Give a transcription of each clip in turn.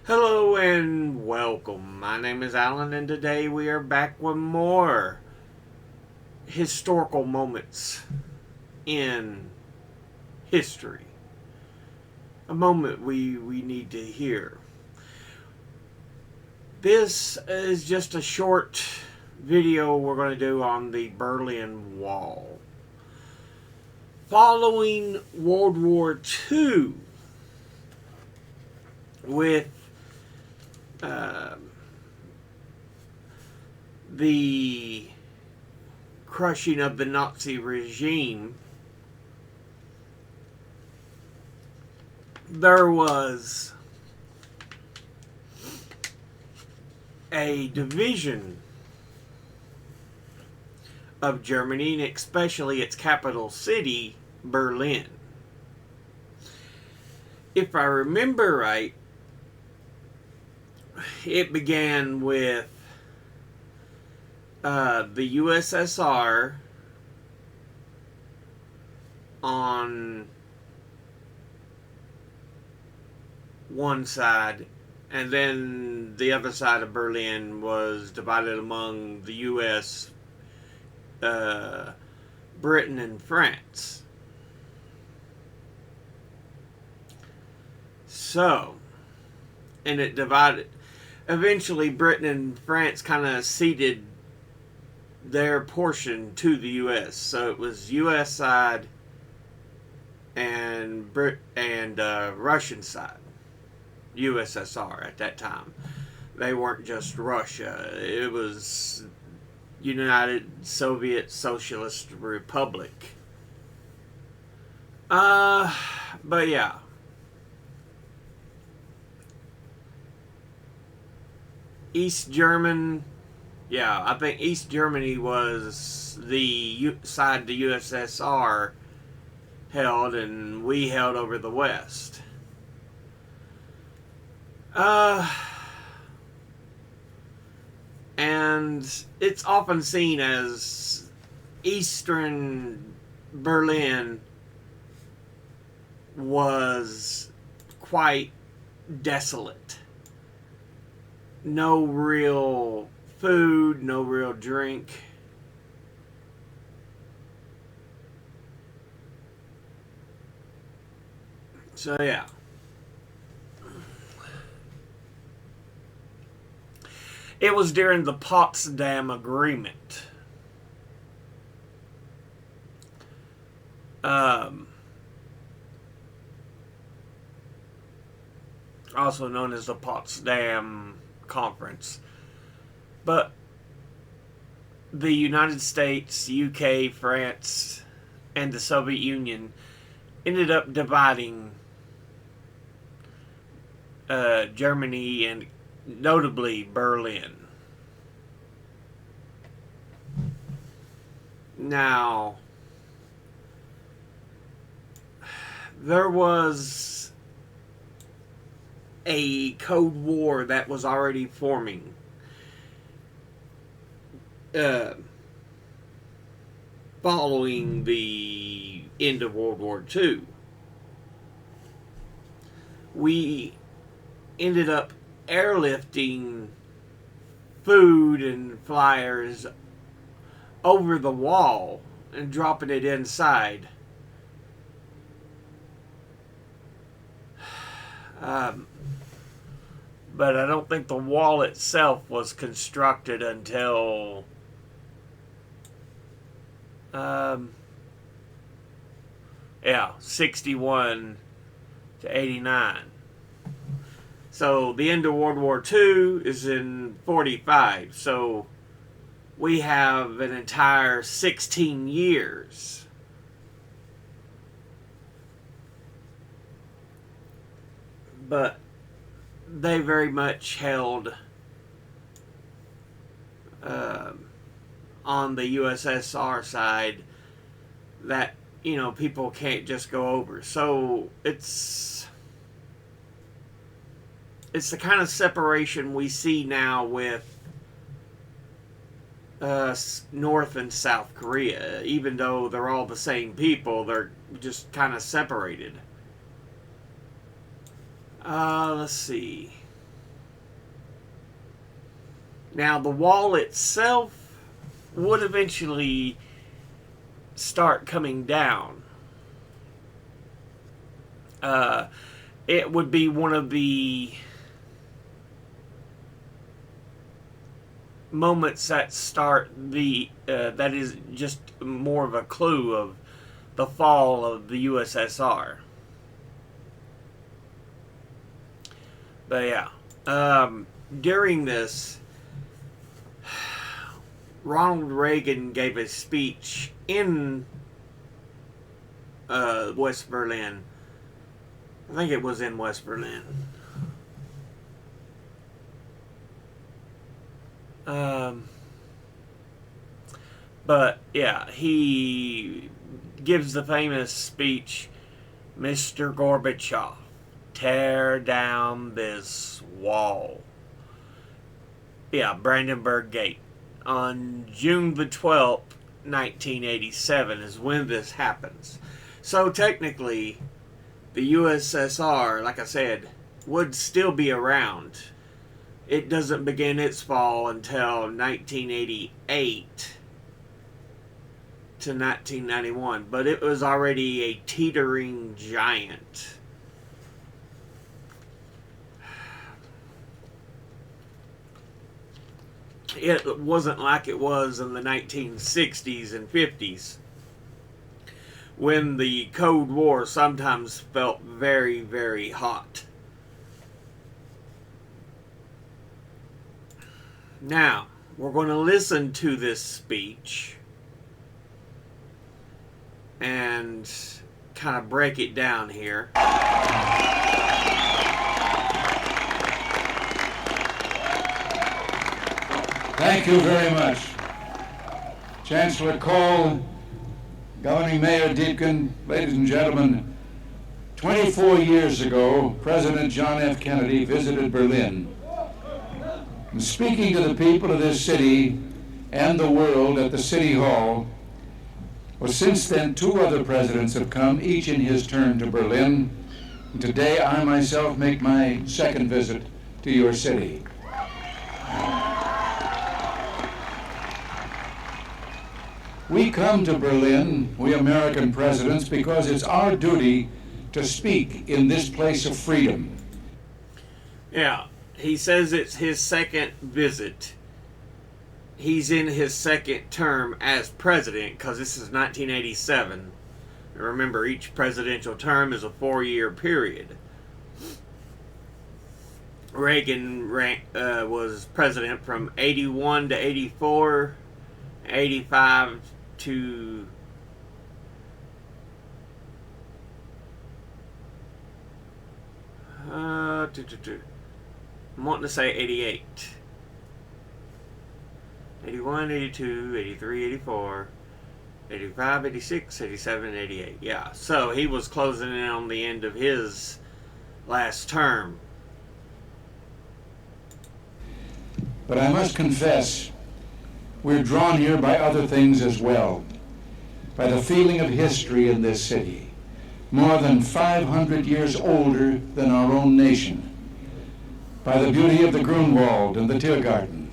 Hello and welcome. My name is Alan, and today we are back with more historical moments in history. A moment we need to hear. This is just a short video we're going to do on the Berlin Wall. Following World War II, with uh, the crushing of the Nazi regime, there was a division of Germany, and especially its capital city, Berlin. If I remember right, it began with the USSR on one side, and then the other side of Berlin was divided among the US, Britain, and France. So, and it divided. Eventually, Britain and France kind of ceded their portion to the U.S. So it was U.S. side and Russian side, USSR at that time. They weren't just Russia; it was United Soviet Socialist Republic. But yeah. East German, yeah, I think East Germany was the side the USSR held, and we held over the West. Uh, and it's often seen as Eastern Berlin was quite desolate. No real food, no real drink. So yeah. It was during the Potsdam Agreement. Um, Also known as the Potsdam Conference. But the United States, UK, France, and the Soviet Union ended up dividing Germany and notably Berlin. Now, there was a Cold War that was already forming. Following the end of World War II, we ended up airlifting food and flyers over the wall and dropping it inside. But I don't think the wall itself was constructed until yeah, 61 to 89. So the end of World War II is in 45. So we have an entire 16 years. But they very much held on the USSR side that, you know, people can't just go over. So it's the kind of separation we see now with North and South Korea. Even though they're all the same people, they're just kind of separated. Let's see. Now, the wall itself would eventually start coming down. It would be one of the moments that start that is just more of a clue of the fall of the USSR. But yeah, during this, Ronald Reagan gave a speech in West Berlin. I think it was in West Berlin. But yeah, he gives the famous speech, Mr. Gorbachev, tear down this wall. Yeah, Brandenburg Gate. On June the 12th, 1987 is when this happens. So technically, the USSR, like I said, would still be around. It doesn't begin its fall until 1988 to 1991, but it was already a teetering giant. It wasn't like it was in the 1960s and 50s, when the Cold War sometimes felt very, very hot. Now, we're going to listen to this speech and kind of break it down here. Thank you very much. Chancellor Kohl, Governing Mayor Diepken, ladies and gentlemen, 24 years ago, President John F. Kennedy visited Berlin. And speaking to the people of this city and the world at the City Hall, well, since then, 2 other presidents have come, each in his turn, to Berlin. And today, I myself make my second visit to your city. We come to Berlin, we American presidents, because it's our duty to speak in this place of freedom. Yeah, he says it's his second visit. He's in his second term as president, because this is 1987. Remember, each presidential term is a 4-year period. Reagan was president from 81 to 84, 85 to I'm wanting to say 88. 81, 82, 83, 84, 85, 86, 87, 88. Yeah, so he was closing in on the end of his last term. But I must confess, we're drawn here by other things as well. By the feeling of history in this city, more than 500 years older than our own nation. By the beauty of the Grunwald and the Tiergarten.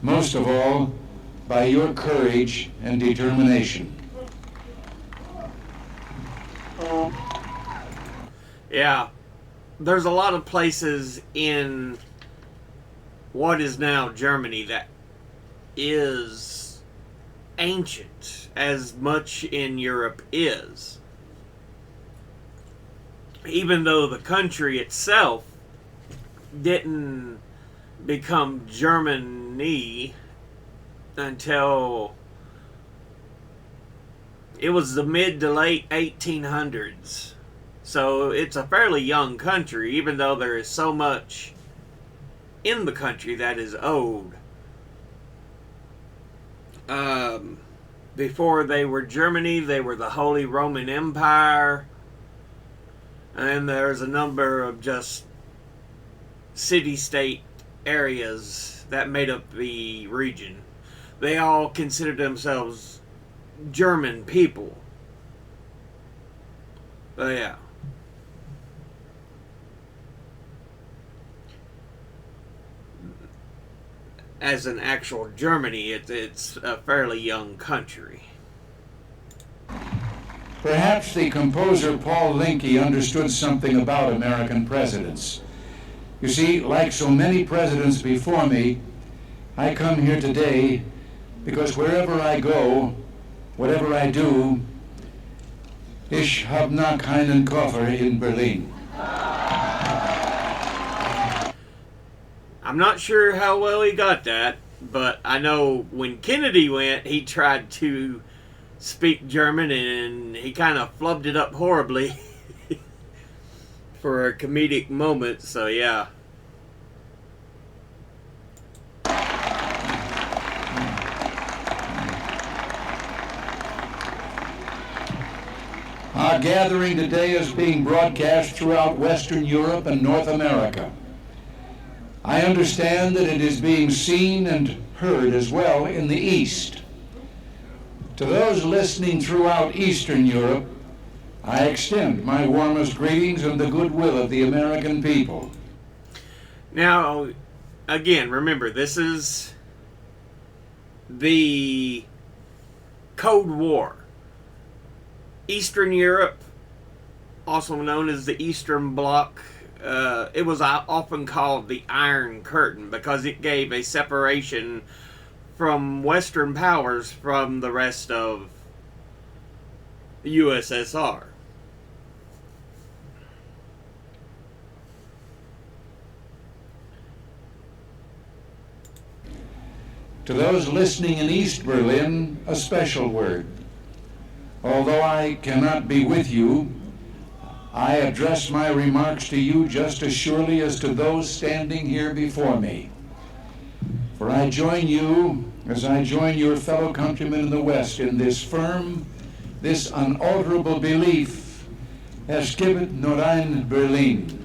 Most of all, by your courage and determination. Yeah, there's a lot of places in what is now Germany that is ancient, as much in Europe is. Even though the country itself didn't become Germany until it was the mid to late 1800s. So it's a fairly young country, even though there is so much in the country that is old. Before they were Germany, they were the Holy Roman Empire. And there's a number of just city-state areas that made up the region. They all considered themselves German people. But yeah. as an actual Germany, it's a fairly young country. Perhaps the composer Paul Linke understood something about American presidents. You see, like so many presidents before me, I come here today because wherever I go, whatever I do, ich hab noch keinen Koffer in Berlin. I'm not sure how well he got that, but I know when Kennedy went, he tried to speak German and he kind of flubbed it up horribly for a comedic moment, so yeah. Our gathering today is being broadcast throughout Western Europe and North America. I understand that it is being seen and heard as well in the East. To those listening throughout Eastern Europe, I extend my warmest greetings and the goodwill of the American people. Now, again, remember, this is the Cold War. Eastern Europe, also known as the Eastern Bloc, it was often called the Iron Curtain because it gave a separation from Western powers from the rest of the USSR. To those listening in East Berlin, a special word. Although I cannot be with you, I address my remarks to you just as surely as to those standing here before me. For I join you, as I join your fellow countrymen in the West, in this firm, this unalterable belief, es gibt nur ein Berlin.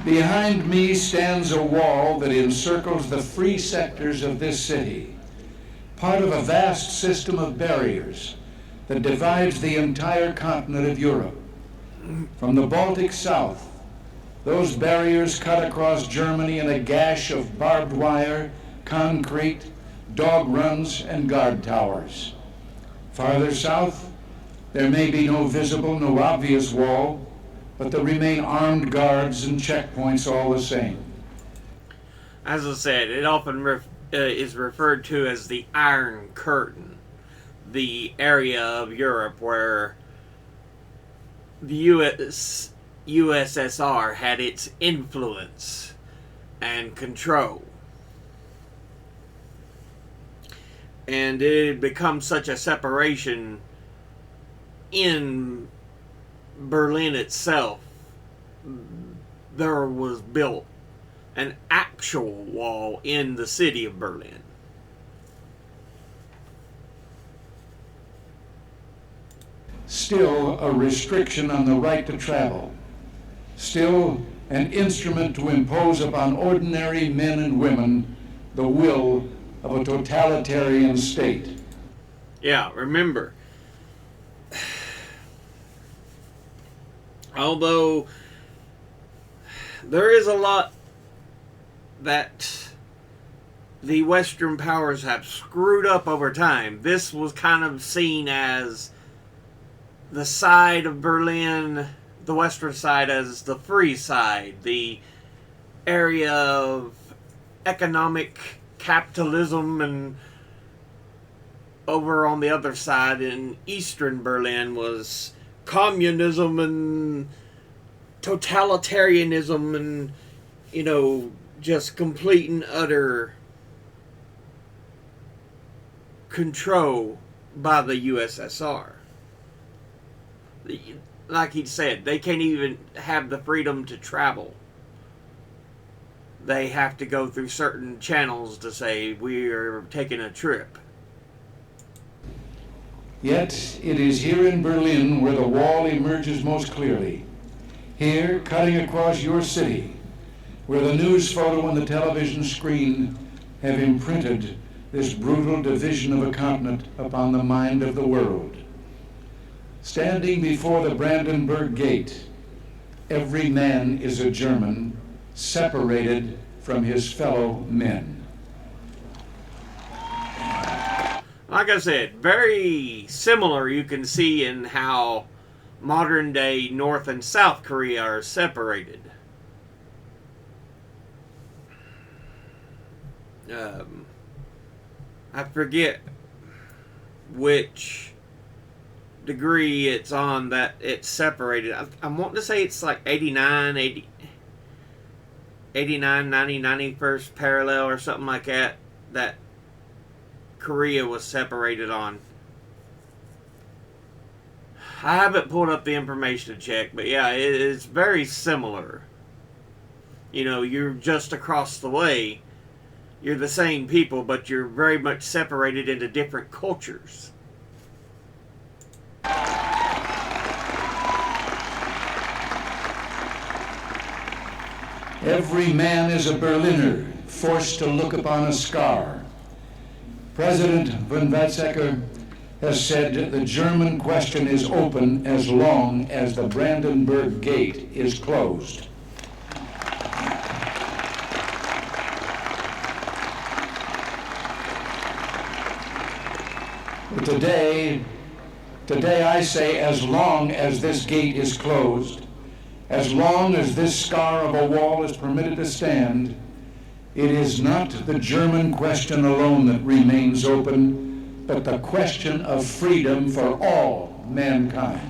Behind me stands a wall that encircles the free sectors of this city, part of a vast system of barriers that divides the entire continent of Europe. From the Baltic south, those barriers cut across Germany in a gash of barbed wire, concrete, dog runs, and guard towers. Farther south, there may be no visible, no obvious wall, but there remain armed guards and checkpoints all the same. As I said, it often is referred to as the Iron Curtain, the area of Europe where the USSR had its influence and control. And it had become such a separation in Berlin itself. There was built an actual wall in the city of Berlin. Still a restriction on the right to travel. Still an instrument to impose upon ordinary men and women the will of a totalitarian state. Yeah, remember, although there is a lot that the Western powers have screwed up over time, this was kind of seen as the side of Berlin, the western side, as the free side, the area of economic capitalism, and over on the other side in Eastern Berlin was communism and totalitarianism and, you know, just complete and utter control by the USSR. Like he said, they can't even have the freedom to travel. They have to go through certain channels to say, we're taking a trip. Yet it is here in Berlin where the wall emerges most clearly. Here, cutting across your city, where the news photo and the television screen have imprinted this brutal division of a continent upon the mind of the world. Standing before the Brandenburg Gate, every man is a German, separated from his fellow men. Like I said, very similar you can see in how modern day North and South Korea are separated. I forget which degree it's on that it's separated. I want to say it's like 89, 80, 89, 90, 91st parallel or something like that, that Korea was separated on. I haven't pulled up the information to check, but yeah, it's very similar. You know, you're just across the way. You're the same people, but you're very much separated into different cultures. Every man is a Berliner, forced to look upon a scar. President von Weizsäcker has said the German question is open as long as the Brandenburg Gate is closed. But today I say, as long as this gate is closed, as long as this scar of a wall is permitted to stand, it is not the German question alone that remains open, but the question of freedom for all mankind.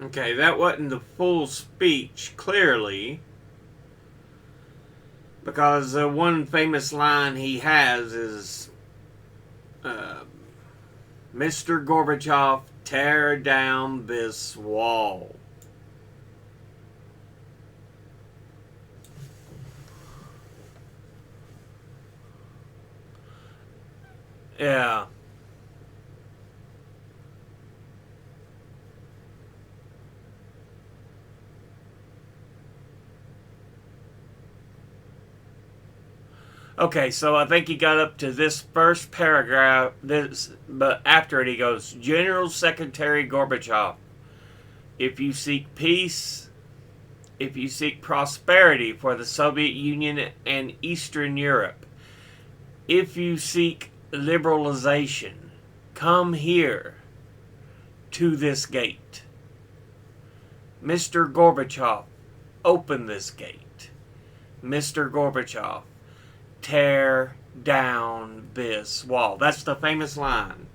Okay, that wasn't the full speech, clearly, because one famous line he has is, Mr. Gorbachev, tear down this wall. Yeah. Okay, so I think he got up to this first paragraph, but after it he goes, General Secretary Gorbachev, if you seek peace, if you seek prosperity for the Soviet Union and Eastern Europe, if you seek liberalization, come here to this gate. Mr. Gorbachev, open this gate. Mr. Gorbachev, tear down this wall. That's the famous line.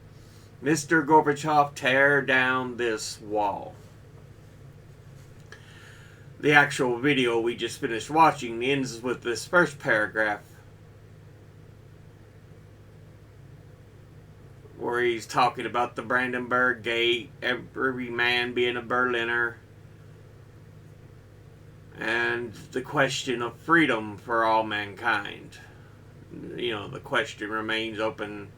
Mr. Gorbachev, tear down this wall. The actual video we just finished watching ends with this first paragraph, where he's talking about the Brandenburg Gate, every man being a Berliner, and the question of freedom for all mankind. You know, the question remains open.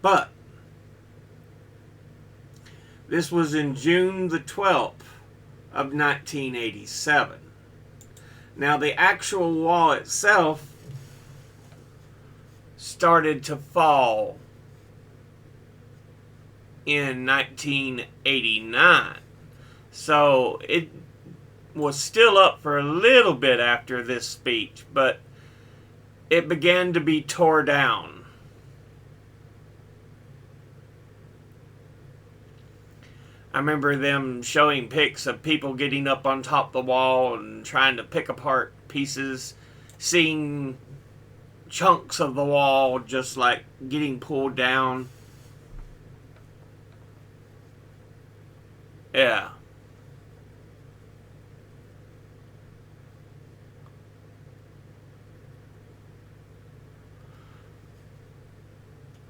But this was in June the 12th of 1987. Now, the actual wall itself started to fall in 1989. So it was still up for a little bit after this speech, but it began to be tore down. I remember them showing pics of people getting up on top of the wall and trying to pick apart pieces, seeing chunks of the wall just like getting pulled down. Yeah.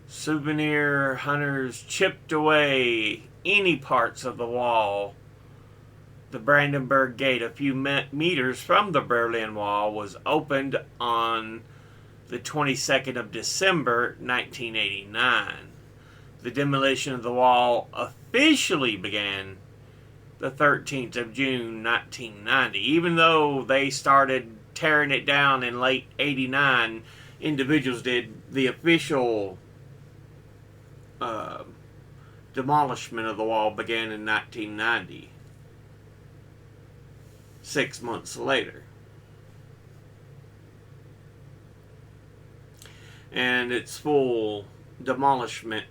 Souvenir hunters chipped away any parts of the wall. The Brandenburg Gate, a few meters from the Berlin Wall, was opened on the 22nd of December, 1989. The demolition of the wall officially began the 13th of June, 1990. Even though they started tearing it down in late 89, individuals did. The official demolishment of the wall began in 1990, 6 months later. And its full demolishment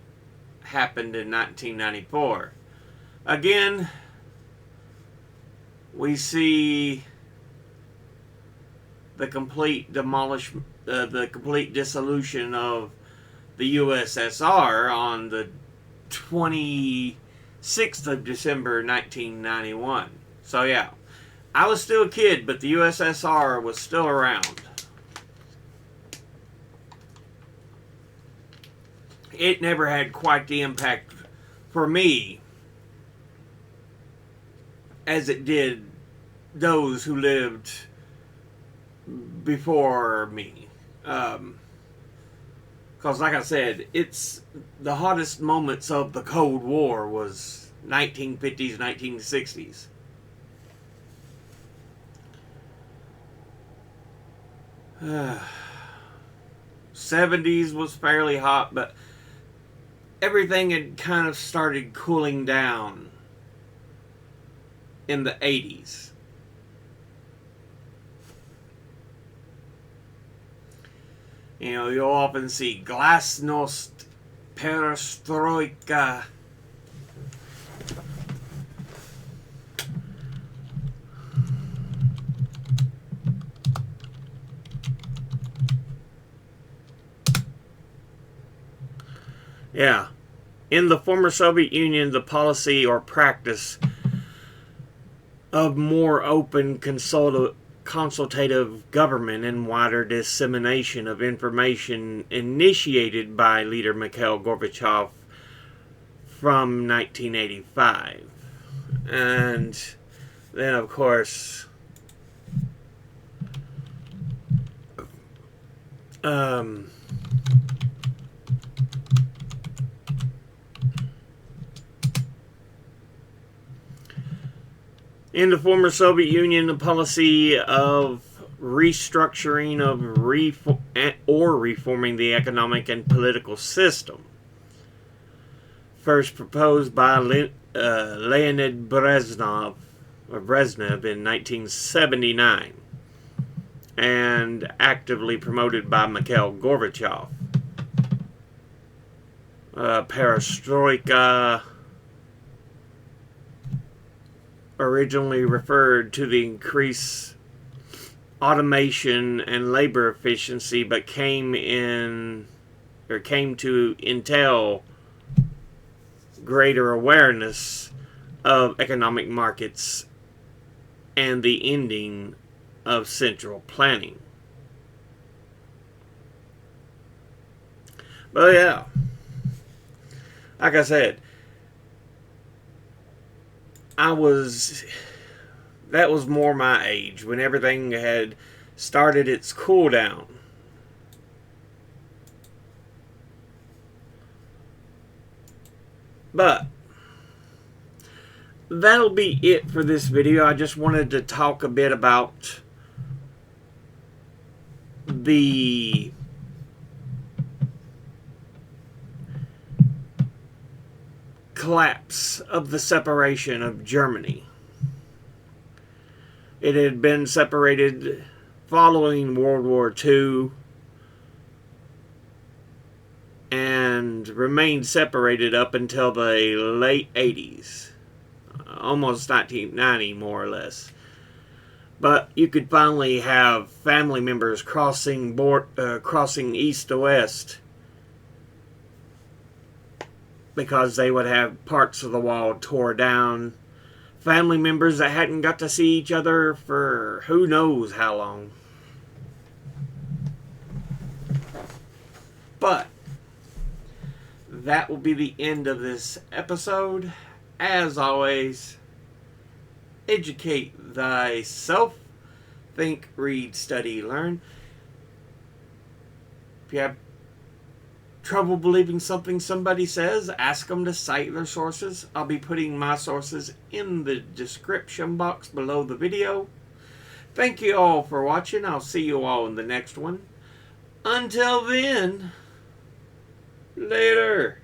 happened in 1994. Again, we see the complete demolishment, the complete dissolution of the USSR on the 26th of December 1991. So yeah, I was still a kid, but the USSR was still around. It never had quite the impact for me as it did those who lived before me. Because like I said, it's the hottest moments of the Cold War was 1950s, 1960s. '70s was fairly hot, but everything had kind of started cooling down in the 80s. You know, you'll often see glasnost, perestroika. Yeah. In the former Soviet Union, the policy or practice of more open consultative government and wider dissemination of information initiated by leader Mikhail Gorbachev from 1985. And then, of course, in the former Soviet Union, the policy of restructuring of reforming the economic and political system, first proposed by Leonid Brezhnev in 1979 and actively promoted by Mikhail Gorbachev. Perestroika originally referred to the increased automation and labor efficiency, but came to entail greater awareness of economic markets and the ending of central planning. But yeah, like I said, that was more my age when everything had started its cool down. But that'll be it for this video. I just wanted to talk a bit about the collapse of the separation of Germany. It had been separated following World War II and remained separated up until the late 80s, almost 1990 more or less. But you could finally have family members crossing east to west, because they would have parts of the wall tore down. Family members that hadn't got to see each other for who knows how long. But that will be the end of this episode. As always, educate thyself. Think, read, study, learn. If you have Trouble believing something somebody says? Ask them to cite their sources. I'll be putting my sources in the description box below the video. Thank you all for watching. I'll see you all in the next one. Until then, later.